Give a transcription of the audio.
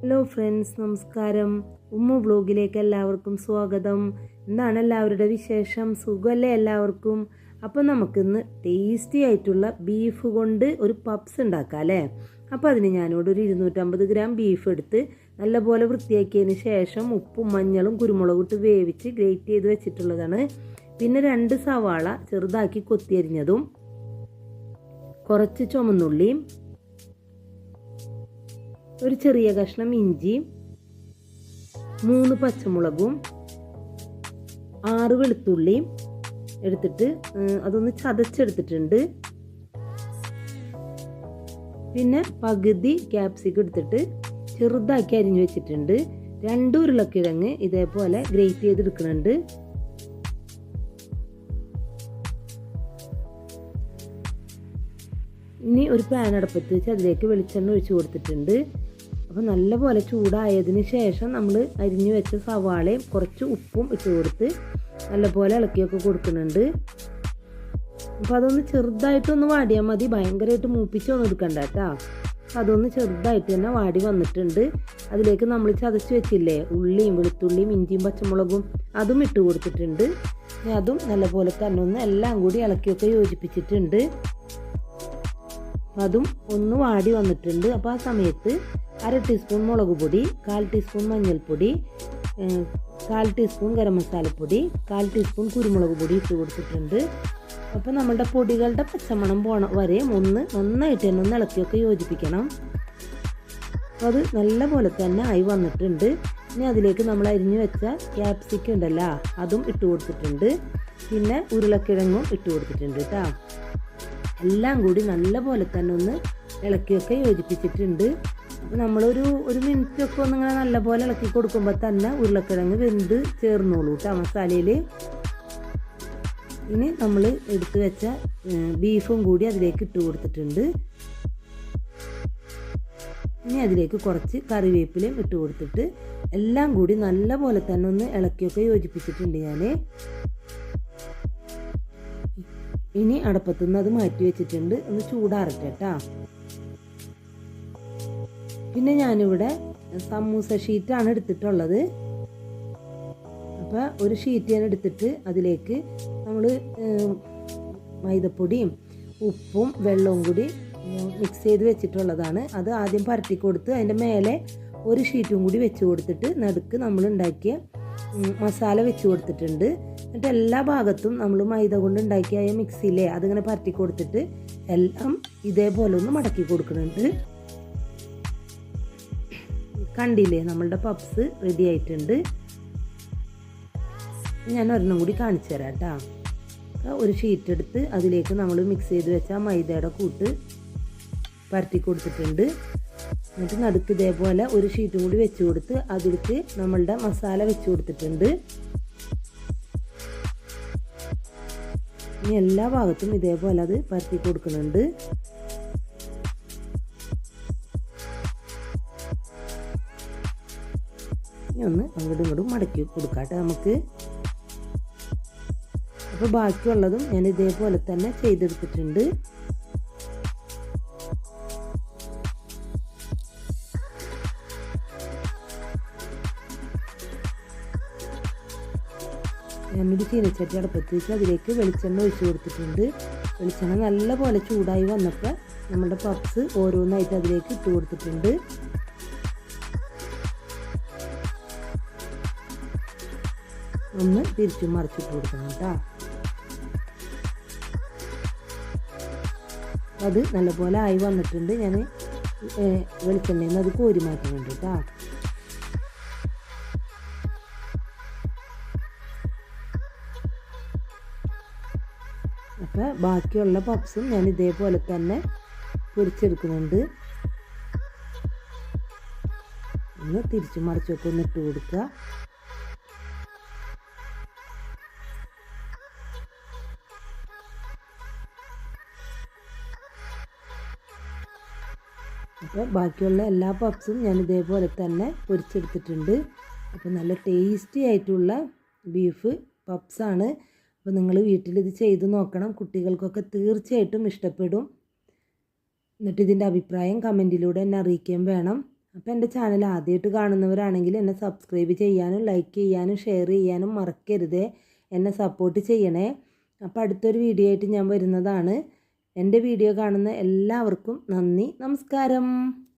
Hello friends, നമസ്കാരം. ഉമ്മ വ്ലോഗിലേക്ക് എല്ലാവർക്കും സ്വാഗതം. എന്താണ് എല്ലാവരുടെ വിശേഷം? സുഖമല്ലേ എല്ലാവർക്കും? അപ്പോൾ നമുക്കിന്ന് ടേസ്റ്റി ആയിട്ടുള്ള ബീഫ് കൊണ്ട് ഒരു പപ്സ് ഉണ്ടാക്കാം അല്ലേ? അപ്പോൾ അതിന് ഞാനിവിടെ ഒരു 250 ഗ്രാം ബീഫ് എടുത്ത് നല്ലപോലെ വൃത്തിയാക്കിയതിന് ശേഷം ഉപ്പും മഞ്ഞളും കുരുമുളകും ഇട്ട് വേവിച്ച് ഗ്രേറ്റ് ചെയ്ത് വെച്ചിട്ടുള്ളതാണ്. പിന്നെ 2 സവാള ചെറുതാക്കി കൊത്തിയരിഞ്ഞതും, കുറച്ച് ചുമന്നുള്ളിയും, ഒരു ചെറിയ കഷ്ണം ഇഞ്ചിയും, 3 പച്ചമുളകും, 6 വെളുത്തുള്ളിയും എടുത്തിട്ട് അതൊന്ന് ചതച്ചെടുത്തിട്ടുണ്ട്. പിന്നെ പകുതി ക്യാപ്സിക്കം എടുത്തിട്ട് ചെറുതാക്കി അരിഞ്ഞു വെച്ചിട്ടുണ്ട്. 2 ഉരുളക്കിഴങ്ങ് ഇതേപോലെ ഗ്രേറ്റ് ചെയ്തെടുക്കുന്നുണ്ട്. ഇനി ഒരു പാൻ അടുപ്പത്ത് വെച്ച് അതിലേക്ക് വെളിച്ചെണ്ണ ഒഴിച്ചു കൊടുത്തിട്ടുണ്ട്. അപ്പോൾ നല്ലപോലെ ചൂടായതിന് ശേഷം നമ്മൾ അരിഞ്ഞു വെച്ച സവാളയും കുറച്ച് ഉപ്പും ഇട്ട് കൊടുത്ത് നല്ലപോലെ ഇളക്കിയൊക്കെ കൊടുക്കുന്നുണ്ട്. അപ്പോൾ അതൊന്ന് ചെറുതായിട്ടൊന്ന് വാടിയാൽ മതി, ഭയങ്കരമായിട്ട് മൂപ്പിച്ചൊന്നും എടുക്കണ്ട കേട്ടോ. അതൊന്ന് ചെറുതായിട്ട് തന്നെ വാടി വന്നിട്ടുണ്ട്. അതിലേക്ക് നമ്മൾ ചതച്ച് വെച്ചില്ലേ ഉള്ളിയും വെളുത്തുള്ളിയും ഇഞ്ചിയും പച്ചമുളകും, അതും ഇട്ട് കൊടുത്തിട്ടുണ്ട്. അതും നല്ലപോലെ തന്നെ ഒന്ന് എല്ലാം കൂടി ഇളക്കിയൊക്കെ യോജിപ്പിച്ചിട്ടുണ്ട്. അതും ഒന്ന് വാടി വന്നിട്ടുണ്ട്. അപ്പോൾ ആ സമയത്ത് 1/2 ടീസ്പൂൺ മുളക് പൊടി, 1/4 ടീസ്പൂൺ മഞ്ഞൾപ്പൊടി, 1/4 ടീസ്പൂൺ ഗരം മസാലപ്പൊടി, 1/4 ടീസ്പൂൺ കുരുമുളക് പൊടി ഇട്ട് കൊടുത്തിട്ടുണ്ട്. അപ്പോൾ നമ്മുടെ പൊടികളുടെ പച്ചമണം പോണ വരെ നന്നായിട്ട് തന്നെ ഒന്ന് ഇളക്കിയൊക്കെ യോജിപ്പിക്കണം. അപ്പോൾ അത് നല്ല പോലെ തന്നെ ആയി വന്നിട്ടുണ്ട്. ഇനി അതിലേക്ക് നമ്മൾ അരിഞ്ഞു വെച്ച ക്യാപ്സിക്കം ഉണ്ടല്ലോ, അതും ഇട്ട് കൊടുത്തിട്ടുണ്ട്. പിന്നെ ഉരുളക്കിഴങ്ങും ഇട്ട് കൊടുത്തിട്ടുണ്ട് കേട്ടോ. എല്ലാം കൂടി നല്ല പോലെ തന്നെ ഒന്ന് ഇളക്കിയൊക്കെ യോജിപ്പിച്ചിട്ടുണ്ട്. അപ്പോൾ നമ്മളൊരു മിനിറ്റൊക്കെ ഒന്നിങ്ങനെ നല്ലപോലെ ഇളക്കി കൊടുക്കുമ്പോൾ തന്നെ ഉരുളക്കിഴങ്ങ് വെന്ത് ചേർന്നോളൂ കേട്ടോ മസാലയിൽ. ഇനി നമ്മൾ എടുത്തു വെച്ച ബീഫും കൂടി അതിലേക്ക് ഇട്ട് കൊടുത്തിട്ടുണ്ട്. ഇനി അതിലേക്ക് കുറച്ച് കറിവേപ്പിലയും ഇട്ട് കൊടുത്തിട്ട് എല്ലാം കൂടി നല്ല പോലെ തന്നെ ഒന്ന് ഇളക്കിയൊക്കെ യോജിപ്പിച്ചിട്ടുണ്ട് ഞാൻ. ഇനി അടുപ്പത്തുനിന്ന് അത് മാറ്റി വെച്ചിട്ടുണ്ട്, ഒന്ന് ചൂടാറട്ടെ കേട്ടോ. പിന്നെ ഞാനിവിടെ സമൂസ ഷീറ്റാണ് എടുത്തിട്ടുള്ളത്. അപ്പോൾ ഒരു ഷീറ്റ് ഞാൻ എടുത്തിട്ട് അതിലേക്ക് നമ്മൾ മൈദപ്പൊടിയും ഉപ്പും വെള്ളവും കൂടി മിക്സ് ചെയ്ത് വെച്ചിട്ടുള്ളതാണ്. അത് ആദ്യം പരട്ടി കൊടുത്ത് അതിൻ്റെ മേലെ ഒരു ഷീറ്റും കൂടി വെച്ച് കൊടുത്തിട്ട് നടുക്ക് നമ്മൾ ഉണ്ടാക്കിയ മസാല വെച്ച് കൊടുത്തിട്ടുണ്ട്. എന്നിട്ട് എല്ലാ ഭാഗത്തും നമ്മൾ മൈദ കൊണ്ട് ഉണ്ടാക്കിയ മിക്സിയിലെ അതിങ്ങനെ പരട്ടി കൊടുത്തിട്ട് എല്ലാം ഇതേപോലെ ഒന്ന് മടക്കി കൊടുക്കുന്നുണ്ട്. കണ്ടില്ലേ, നമ്മളുടെ പപ്സ് റെഡി ആയിട്ടുണ്ട്. ഞാൻ ഒരെണ്ണം കൂടി കാണിച്ചു തരാം കേട്ടോ. ഒരു ഷീറ്റ് എടുത്ത് അതിലേക്ക് നമ്മൾ മിക്സ് ചെയ്ത് വെച്ച മൈദയുടെ കൂട്ട് പരട്ടി കൊടുത്തിട്ടുണ്ട്. എന്നിട്ട് നടുക്ക് ഇതേപോലെ ഒരു ഷീറ്റും കൂടി വെച്ച് കൊടുത്ത് അതിലേക്ക് നമ്മളുടെ മസാല വെച്ച് കൊടുത്തിട്ടുണ്ട്. ഇനി എല്ലാ ഭാഗത്തും ഇതേപോലെ അത് പരത്തി കൊടുക്കുന്നുണ്ട്. ഇനി ഒന്ന് അങ്ങോട്ടും ഇങ്ങോട്ടും മടക്കി കൊടുക്കാട്ടെ നമുക്ക്. അപ്പോൾ ബാക്കിയുള്ളതും ഞാൻ ഇതേപോലെ തന്നെ ചെയ്തെടുത്തിട്ടുണ്ട്. ഞാനൊരു ചീനച്ചട്ടി അടുപ്പത്ത് വെച്ച് അതിലേക്ക് വെളിച്ചെണ്ണ ഒഴിച്ച് കൊടുത്തിട്ടുണ്ട്. വെളിച്ചെണ്ണ നല്ല പോലെ ചൂടായി വന്നപ്പോൾ നമ്മുടെ പപ്സ് ഓരോന്നായിട്ട് അതിലേക്ക് ഇട്ട് കൊടുത്തിട്ടുണ്ട്. ഒന്ന് തിരിച്ചും മറിച്ചിട്ട് കൊടുക്കണം കേട്ടോ. അത് നല്ലപോലെ ആയി വന്നിട്ടുണ്ട്. ഞാൻ വെളിച്ചെണ്ണയിൽ നിന്ന് അത് കോരി മാറ്റുന്നുണ്ട് കേട്ടോ. അപ്പോൾ ബാക്കിയുള്ള പപ്സും ഞാൻ ഇതേപോലെ തന്നെ പൊരിച്ചെടുക്കുന്നുണ്ട്. ഒന്ന് തിരിച്ചു മറിച്ചൊക്കെ ഒന്ന് ഇട്ട് കൊടുക്കുക. അപ്പോൾ ബാക്കിയുള്ള എല്ലാ പപ്സും ഞാൻ ഇതേപോലെ തന്നെ പൊരിച്ചെടുത്തിട്ടുണ്ട്. അപ്പോൾ നല്ല ടേസ്റ്റി ആയിട്ടുള്ള ബീഫ് പപ്സാണ്. അപ്പോൾ നിങ്ങൾ വീട്ടിലിത് ചെയ്ത് നോക്കണം, കുട്ടികൾക്കൊക്കെ തീർച്ചയായിട്ടും ഇഷ്ടപ്പെടും. എന്നിട്ട് ഇതിൻ്റെ അഭിപ്രായം കമൻറ്റിലൂടെ എന്നെ അറിയിക്കുകയും വേണം. അപ്പോൾ എൻ്റെ ചാനൽ ആദ്യമായിട്ട് കാണുന്നവരാണെങ്കിൽ എന്നെ സബ്സ്ക്രൈബ് ചെയ്യാനും ലൈക്ക് ചെയ്യാനും ഷെയർ ചെയ്യാനും മറക്കരുതേ. എന്നെ സപ്പോർട്ട് ചെയ്യണേ. അപ്പോൾ അടുത്തൊരു വീഡിയോ ആയിട്ട് ഞാൻ വരുന്നതാണ്. എൻ്റെ വീഡിയോ കാണുന്ന എല്ലാവർക്കും നന്ദി, നമസ്കാരം.